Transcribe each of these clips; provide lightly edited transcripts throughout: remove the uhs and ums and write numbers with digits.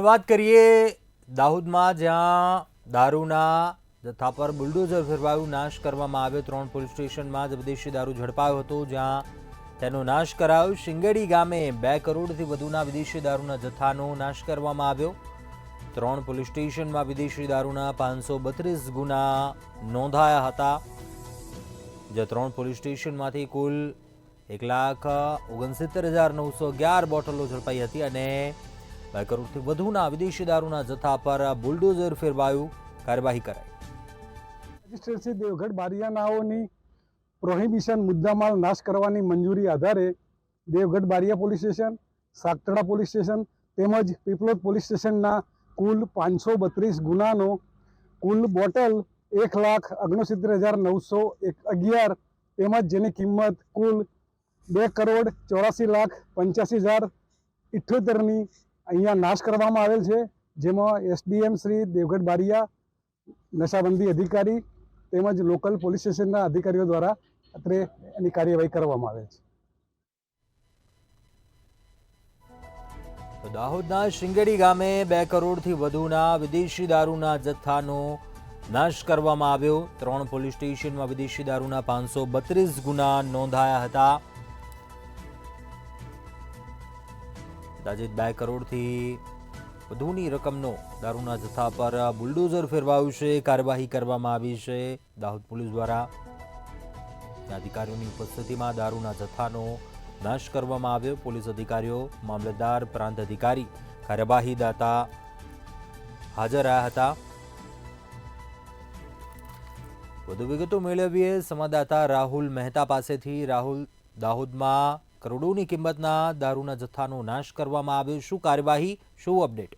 વાત કરીએ દાહોદમાં, જ્યાં દારૂના જથ્થા પર બુલડોઝર ફેરવાયું, નાશ કરવામાં આવ્યો। 3 પોલીસ સ્ટેશનમાં જ વિદેશી દારૂ ઝડપાયો હતો, જ્યાં તેનો નાશ કરાયો। શિંગેડી ગામે 2 કરોડથી વધુના વિદેશી દારૂના જથ્થાનો નાશ કરવામાં આવ્યો। 3 પોલીસ સ્ટેશનમાં વિદેશી દારૂના 532 ગુના નોંધાયા હતા, જે 3 પોલીસ સ્ટેશનમાંથી કુલ 1,69,911 બોટલો ઝડપાઈ હતી અને 2 કરોડથી વધુના વિદેશી દારૂના જથ્થા પર બુલડોઝર ફેરવાયું, કાર્યવાહી કરાઈ। મેજિસ્ટ્રેટશ્રી દેવગઢ બારિયાનાઓની પ્રોહિબિશન મુદ્દામાલ નાશ કરવાની મંજૂરી આધારે Devgadh Baria police station, Sagtada police station તેમજ પીપલોદ પોલીસ સ્ટેશનના કુલ 532 ગુનાનો કુલ બોટલ 1,69,911 તેમજ જેની કિંમત કુલ 2,84,85,078ની અહીંયા નાશ કરવામાં આવેલ છે, જેમાં એસડીએમ શ્રી દેવગઢ બારિયા, નશાબંધી અધિકારી તેમજ લોકલ પોલીસ સ્ટેશનના અધિકારીઓ દ્વારા અત્રે એની કાર્યવાહી કરવામાં આવે છે। તો દાહોદના શિંગેડી ગામે 2 કરોડથી વધુના વિદેશી દારૂના જથ્થાનો નાશ કરવામાં આવ્યો। 3 પોલીસ સ્ટેશનમાં વિદેશી દારૂના 532 ગુના નોંધાયા હતા। અંદાજિત 2 કરોડથી વધુની રકમનો દારૂના જથ્થા પર બુલડોઝર ફેરવાયું છે, કાર્યવાહી કરવામાં આવી છે દાહોદ પોલીસ દ્વારા। અધિકારીઓની ઉપસ્થિતિમાં દારૂના જથ્થાનો નાશ કરવામાં આવ્યો। પોલીસ અધિકારીઓ, મામલતદાર, પ્રાંત અધિકારી, કાર્યવાહી દાતા હાજર રહ્યા હતા। વધુ વિગતો મેળવીએ સંવાદદાતા રાહુલ મહેતા પાસેથી। રાહુલ, દાહોદમાં કરોડોની કિંમતના દારૂના જથ્થાનો નાશ કરવામાં આવ્યો, શું કાર્યવાહી, શું અપડેટ?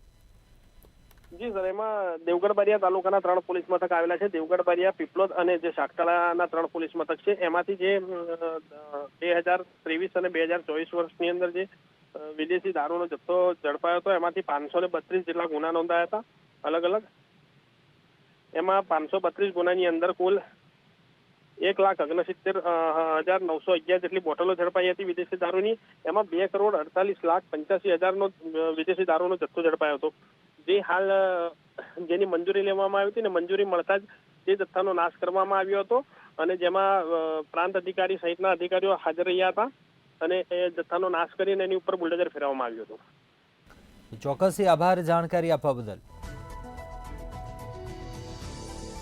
જી સર, એમાં દેવગઢ બારિયા તાલુકાના 3 પોલીસ મથક આવેલા છે। દેવગઢ બારિયા, પીપલોદ અને જે સાગતડાના 3 પોલીસ મથક છે, એમાંથી જે 2023 અને 2024 વર્ષની અંદર જે વિદેશી દારૂનો જથ્થો ઝડપાયો હતો, એમાંથી 532 જેટલા ગુના નોંધાયા હતા અલગ અલગ। એમાં 532 ગુનાની અંદર કુલ 1,69,911 જેટલી બોટલો ઝડપાઈ હતી વિદેશી દારૂની। એમાં 2,48,85,000નો વિદેશી દારૂનો જથ્થો ઝડપાયો હતો, જે હાલ જેની મંજૂરી લેવામાં આવી હતી ને મંજૂરી મળતા જ તે જથ્થાનો નાશ કરવામાં આવ્યો હતો અને જેમાં પ્રાંત અધિકારી સહિતના અધિકારીઓ હાજર રહ્યા હતા અને એ જથ્થાનો નાશ કરીને એની ઉપર બુલડોઝર ફેરવવામાં આવ્યો હતો। ચોક્કસથી આભાર જાણકારી આપવા બદલ।